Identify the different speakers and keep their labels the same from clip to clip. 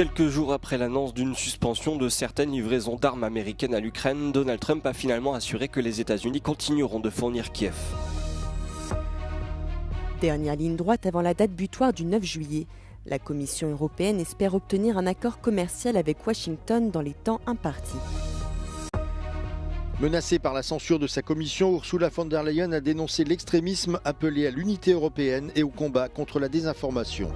Speaker 1: Quelques jours après l'annonce d'une suspension de certaines livraisons d'armes américaines à l'Ukraine, Donald Trump a finalement assuré que les États-Unis continueront de fournir Kiev.
Speaker 2: Dernière ligne droite avant la date butoir du 9 juillet. La Commission européenne espère obtenir un accord commercial avec Washington dans les temps impartis.
Speaker 3: Menacée par la censure de sa commission, Ursula von der Leyen a dénoncé l'extrémisme, appelé à l'unité européenne et au combat contre la désinformation.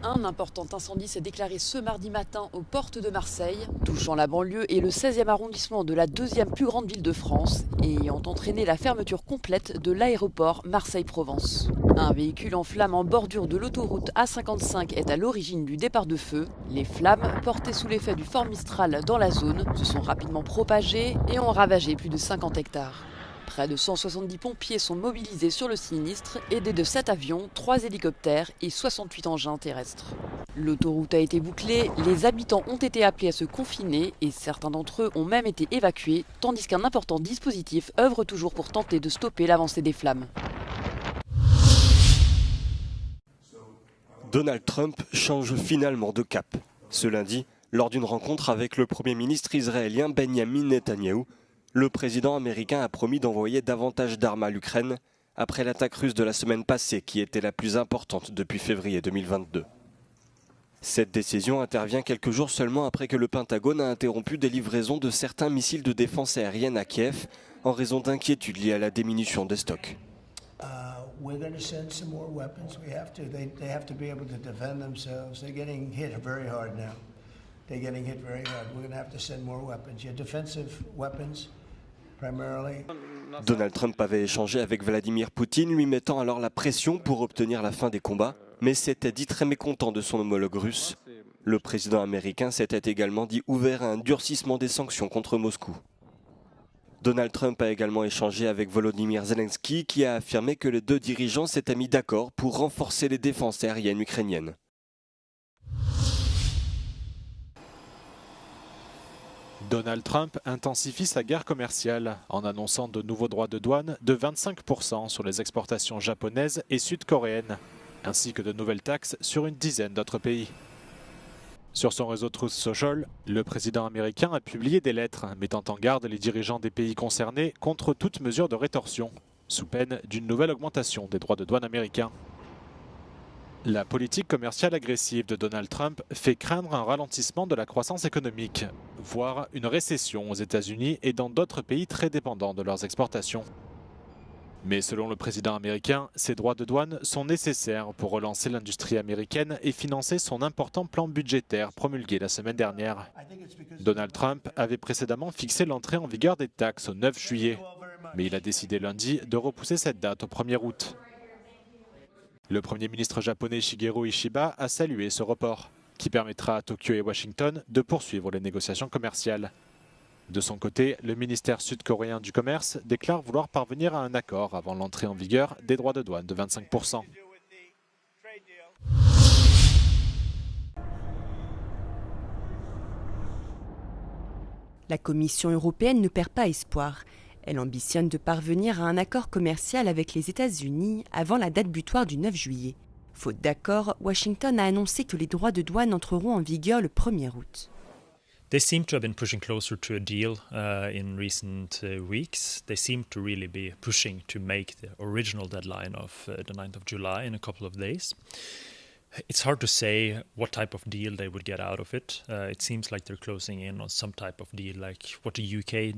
Speaker 4: Un important incendie s'est déclaré ce mardi matin aux portes de Marseille, touchant la banlieue et le 16e arrondissement de la deuxième plus grande ville de France et ayant entraîné la fermeture complète de l'aéroport Marseille-Provence. Un véhicule en flammes en bordure de l'autoroute A55 est à l'origine du départ de feu. Les flammes, portées sous l'effet du fort Mistral dans la zone, se sont rapidement propagées et ont ravagé plus de 50 hectares. Près de 170 pompiers sont mobilisés sur le sinistre, aidés de 7 avions, 3 hélicoptères et 68 engins terrestres. L'autoroute a été bouclée, les habitants ont été appelés à se confiner et certains d'entre eux ont même été évacués, tandis qu'un important dispositif œuvre toujours pour tenter de stopper l'avancée des flammes.
Speaker 1: Donald Trump change finalement de cap. Ce lundi, lors d'une rencontre avec le Premier ministre israélien Benjamin Netanyahou, le président américain a promis d'envoyer davantage d'armes à l'Ukraine après l'attaque russe de la semaine passée qui était la plus importante depuis février 2022. Cette décision intervient quelques jours seulement après que le Pentagone a interrompu des livraisons de certains missiles de défense aérienne à Kiev en raison d'inquiétudes liées à la diminution des stocks.
Speaker 5: We're going to send some more weapons. We have to. They have to be able to defend themselves. They're getting hit very hard now. They're getting hit very hard. We're going to have to send more weapons. Yeah, defensive weapons.
Speaker 1: Donald Trump avait échangé avec Vladimir Poutine, lui mettant alors la pression pour obtenir la fin des combats, mais s'était dit très mécontent de son homologue russe. Le président américain s'était également dit ouvert à un durcissement des sanctions contre Moscou. Donald Trump a également échangé avec Volodymyr Zelensky, qui a affirmé que les deux dirigeants s'étaient mis d'accord pour renforcer les défenses aériennes ukrainiennes.
Speaker 6: Donald Trump intensifie sa guerre commerciale en annonçant de nouveaux droits de douane de 25% sur les exportations japonaises et sud-coréennes, ainsi que de nouvelles taxes sur une dizaine d'autres pays. Sur son réseau Truth Social, le président américain a publié des lettres mettant en garde les dirigeants des pays concernés contre toute mesure de rétorsion, sous peine d'une nouvelle augmentation des droits de douane américains. La politique commerciale agressive de Donald Trump fait craindre un ralentissement de la croissance économique, voire une récession aux États-Unis et dans d'autres pays très dépendants de leurs exportations. Mais selon le président américain, ces droits de douane sont nécessaires pour relancer l'industrie américaine et financer son important plan budgétaire promulgué la semaine dernière. Donald Trump avait précédemment fixé l'entrée en vigueur des taxes au 9 juillet, mais il a décidé lundi de repousser cette date au 1er août. Le Premier ministre japonais Shigeru Ishiba a salué ce report, qui permettra à Tokyo et Washington de poursuivre les négociations commerciales. De son côté, le ministère sud-coréen du Commerce déclare vouloir parvenir à un accord avant l'entrée en vigueur des droits de douane de 25%.
Speaker 2: La Commission européenne ne perd pas espoir. Elle ambitionne de parvenir à un accord commercial avec les États-Unis avant la date butoir du 9 juillet. Faute d'accord, Washington a annoncé que les droits de douane entreront en vigueur le 1er août.
Speaker 7: They seem to have been pushing closer to a deal in recent weeks. They seem to really be pushing to make the original deadline of the 9th of July in a couple of days. It's hard to say what type of deal they would get out of it. It seems like they're closing in on some type of deal like what the UK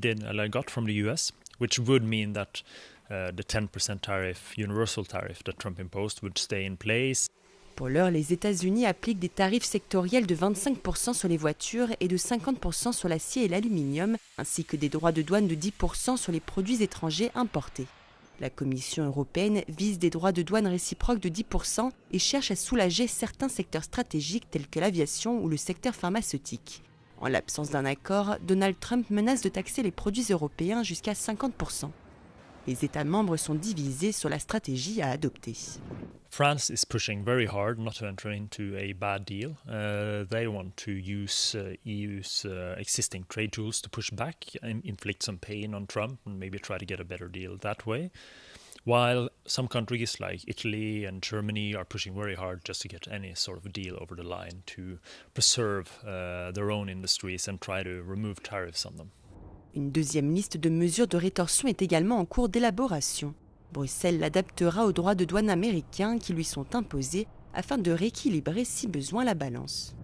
Speaker 7: got from the US, which would mean that the 10% tariff, universal tariff that Trump imposed would stay in place.
Speaker 2: Pour l'heure, les États-Unis appliquent des tarifs sectoriels de 25% sur les voitures et de 50% sur l'acier et l'aluminium, ainsi que des droits de douane de 10% sur les produits étrangers importés. La Commission européenne vise des droits de douane réciproques de 10% et cherche à soulager certains secteurs stratégiques tels que l'aviation ou le secteur pharmaceutique. En l'absence d'un accord, Donald Trump menace de taxer les produits européens jusqu'à 50%. Les États membres sont divisés sur la stratégie à adopter.
Speaker 7: France is pushing very hard not to enter into a bad deal. They want to use EU's existing trade tools to push back and inflict some pain on Trump and maybe try to get a better deal that way. while some countries like Italy and Germany are pushing very hard just to get any sort of deal over the line to preserve their own industries and try to remove tariffs on them.
Speaker 2: Une deuxième liste de mesures de rétorsion est également en cours d'élaboration. Bruxelles l'adaptera aux droits de douane américains qui lui sont imposés afin de rééquilibrer si besoin la balance.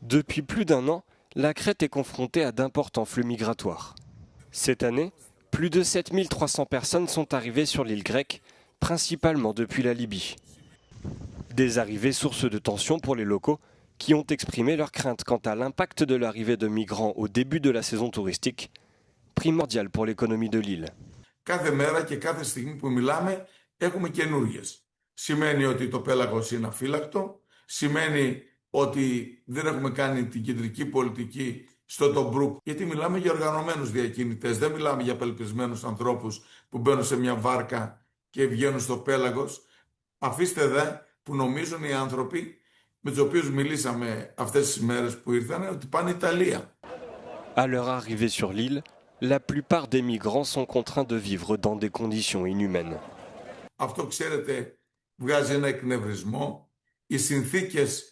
Speaker 1: Depuis plus d'un an, la Crète est confrontée à d'importants flux migratoires. Cette année, plus de 7300 personnes sont arrivées sur l'île grecque, principalement depuis la Libye. Des arrivées sources de tensions pour les locaux, qui ont exprimé leur crainte quant à l'impact de l'arrivée de migrants au début de la saison touristique, primordial pour l'économie de l'île.
Speaker 8: Κάθε μέρα και κάθε στιγμή που μιλάμε έχουμε καινούργιες. Σημαίνει ότι το πέλαγος είναι αφύλακτο, σημαίνει ότι δεν έχουμε κάνει την κεντρική πολιτική στο Τομπρούκ, γιατί μιλάμε για οργανωμένους διακινητές, δεν μιλάμε για απελπισμένους ανθρώπους που μπαίνουν σε μια βάρκα και βγαίνουν στο πέλαγος. Αφήστε δε που νομίζουν οι άνθρωποι με τους οποίους μιλήσαμε αυτές τις μέρες που ήρθαν ότι πάνε Ιταλία.
Speaker 1: À leur arrivée sur l'île, la plupart des migrants sont contraints de vivre dans des conditions inhumaines.
Speaker 8: Αυτό, ξέρετε, βγάζει ένα εκνευρισμό. Οι συνθήκες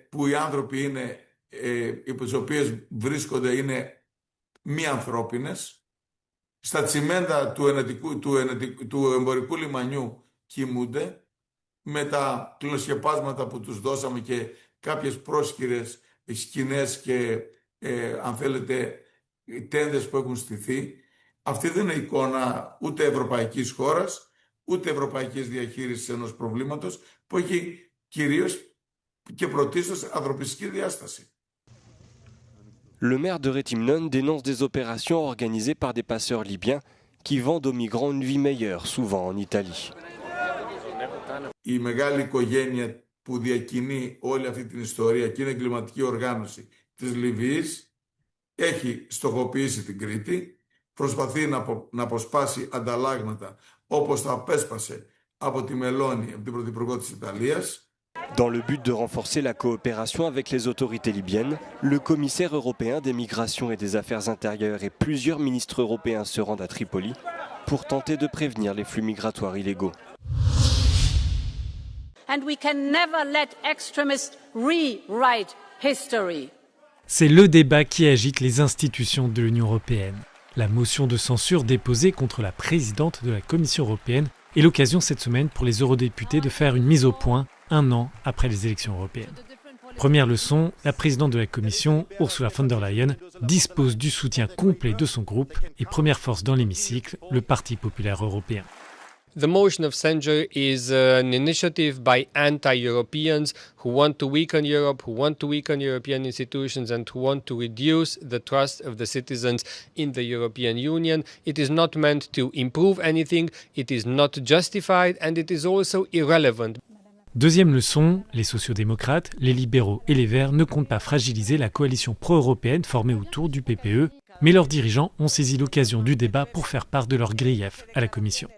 Speaker 8: που οι άνθρωποι είναι, υπό τις οποίες βρίσκονται, είναι μη ανθρώπινες. Στα τσιμέντα του εμπορικού λιμανιού κοιμούνται, με τα κλωσκεπάσματα που τους δώσαμε και κάποιες πρόσκυρες σκηνές και αν θέλετε τέντες που έχουν στηθεί. Αυτή δεν είναι εικόνα ούτε ευρωπαϊκής χώρας, ούτε ευρωπαϊκής διαχείρισης ενός προβλήματος που έχει κυρίως και πρωτίστως ανθρωπιστική διάσταση.
Speaker 1: Le maire de Rétimnon dénonce des opérations organisées par des passeurs libyens qui vendent aux migrants une vie meilleure, souvent en Italie.
Speaker 8: Η μεγάλη οικογένεια που διακινεί όλη αυτή την ιστορία και είναι εγκληματική οργάνωση της Λιβύης έχει στοχοποιήσει την Κρήτη, προσπαθεί να αποσπάσει ανταλλάγματα όπως τα απέσπασε από τη Μελώνη, από την πρωθυπουργό της Ιταλίας.
Speaker 1: Dans le but de renforcer la coopération avec les autorités libyennes, le commissaire européen des migrations et des affaires intérieures et plusieurs ministres européens se rendent à Tripoli pour tenter de prévenir les flux migratoires illégaux.
Speaker 9: And we can never let extremists rewrite history.
Speaker 10: C'est le débat qui agite les institutions de l'Union européenne. La motion de censure déposée contre la présidente de la Commission européenne est l'occasion cette semaine pour les eurodéputés de faire une mise au point un an après les élections européennes. Première leçon, la présidente de la Commission, Ursula von der Leyen, dispose du soutien complet de son groupe et première force dans l'hémicycle, le Parti populaire européen.
Speaker 11: The motion of censure is an initiative by anti-Europeans who want to weaken Europe, who want to weaken European institutions and who want to reduce the trust of the citizens in the European Union. It is not meant to improve anything, it is not justified and it is also irrelevant.
Speaker 10: Deuxième leçon, les sociodémocrates, les libéraux et les Verts ne comptent pas fragiliser la coalition pro-européenne formée autour du PPE, mais leurs dirigeants ont saisi l'occasion du débat pour faire part de leurs griefs à la Commission.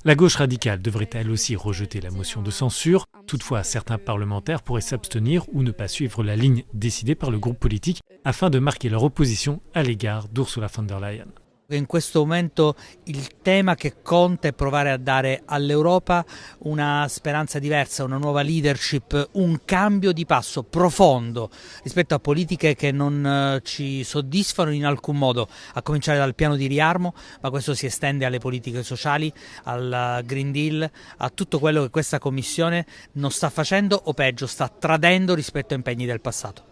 Speaker 10: La gauche radicale devrait elle aussi rejeter la motion de censure. Toutefois, certains parlementaires pourraient s'abstenir ou ne pas suivre la ligne décidée par le groupe politique afin de marquer leur opposition à l'égard d'Ursula von der Leyen.
Speaker 12: In questo momento il tema che conta è provare a dare all'Europa una speranza diversa, una nuova leadership, un cambio di passo profondo rispetto a politiche che non ci soddisfano in alcun modo, a cominciare dal piano di riarmo, ma questo si estende alle politiche sociali, al Green Deal, a tutto quello che questa Commissione non sta facendo o peggio sta tradendo rispetto a impegni del passato.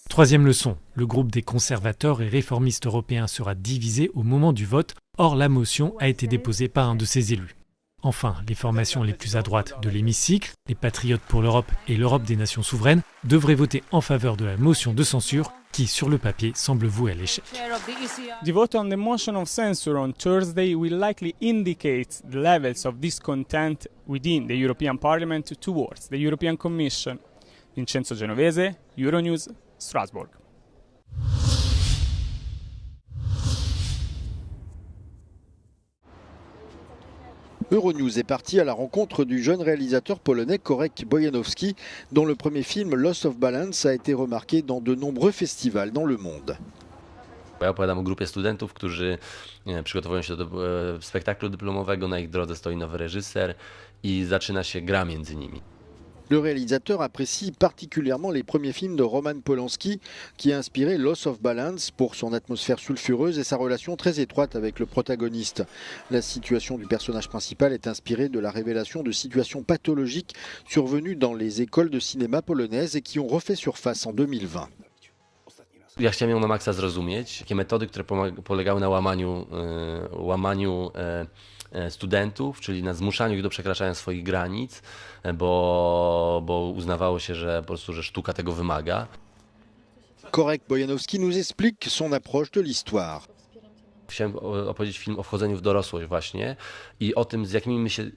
Speaker 10: Troisième leçon, le groupe des conservateurs et réformistes européens sera divisé au moment du vote, or la motion a été déposée par un de ses élus. Enfin, les formations les plus à droite de l'hémicycle, les Patriotes pour l'Europe et l'Europe des nations souveraines, devraient voter en faveur de la motion de censure qui, sur le papier, semble vouée à l'échec.
Speaker 13: The vote on the motion of censure on Thursday will likely indicate the levels of discontent within the European Parliament towards the European Commission. Vincenzo Genovese, Euronews, Strasbourg.
Speaker 3: Euronews est parti à la rencontre du jeune réalisateur polonais Korek Bojanowski, dont le premier film Loss of Balance a été remarqué dans de nombreux festivals dans le monde.
Speaker 14: Ja opowiadam o grupie studentów, którzy przygotowują się do spektaklu dyplomowego, na ich drodze stoi nowy reżyser i zaczyna się gra między nimi.
Speaker 3: Le réalisateur apprécie particulièrement les premiers films de Roman Polanski, qui a inspiré Loss of Balance pour son atmosphère sulfureuse et sa relation très étroite avec le protagoniste. La situation du personnage principal est inspirée de la révélation de situations pathologiques survenues dans les écoles de cinéma polonaises et qui ont refait surface en 2020.
Speaker 14: Ja chciałem ją na maksa zrozumieć, takie metody, które polegały na łamaniu studentów, czyli na zmuszaniu ich do przekraczania swoich granic, bo uznawało się, że po prostu, że sztuka tego wymaga.
Speaker 3: Korek Bojanowski nous explique son approche de l'histoire.
Speaker 14: Chciałem opowiedzieć film o wchodzeniu w dorosłość właśnie i o tym,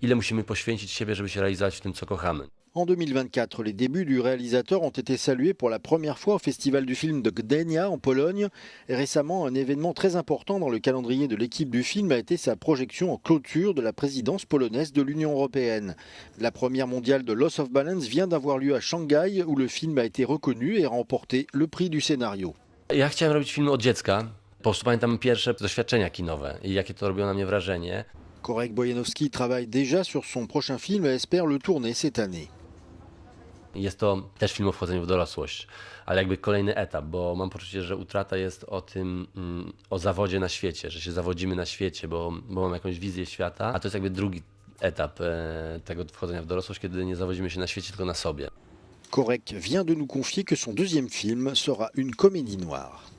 Speaker 14: ile musimy poświęcić siebie, żeby się realizować w tym, co kochamy.
Speaker 3: En 2024, les débuts du réalisateur ont été salués pour la première fois au Festival du film de Gdynia en Pologne. Et récemment, un événement très important dans le calendrier de l'équipe du film a été sa projection en clôture de la présidence polonaise de l'Union européenne. La première mondiale de Loss of Balance vient d'avoir lieu à Shanghai, où le film a été reconnu et remporté le prix du scénario.
Speaker 14: Ja chciałem robić filmy od dziecka. Po prostu pamiętam pierwsze doświadczenia kinowe i jakie to robiło na mnie wrażenie.
Speaker 3: Korek Bojanowski travaille déjà sur son prochain film et espère le tourner cette année.
Speaker 14: Jest to też film o wchodzeniu w dorosłość, ale jakby kolejny etap, bo mam poczucie, że Utrata jest o tym, o zawodzie na świecie, że się zawodzimy na świecie, bo mam jakąś wizję świata, a to jest jakby drugi etap tego wchodzenia w dorosłość, kiedy nie zawodzimy się na świecie, tylko na sobie.
Speaker 3: Korek vient de nous confier que son deuxième film sera une comédie noire.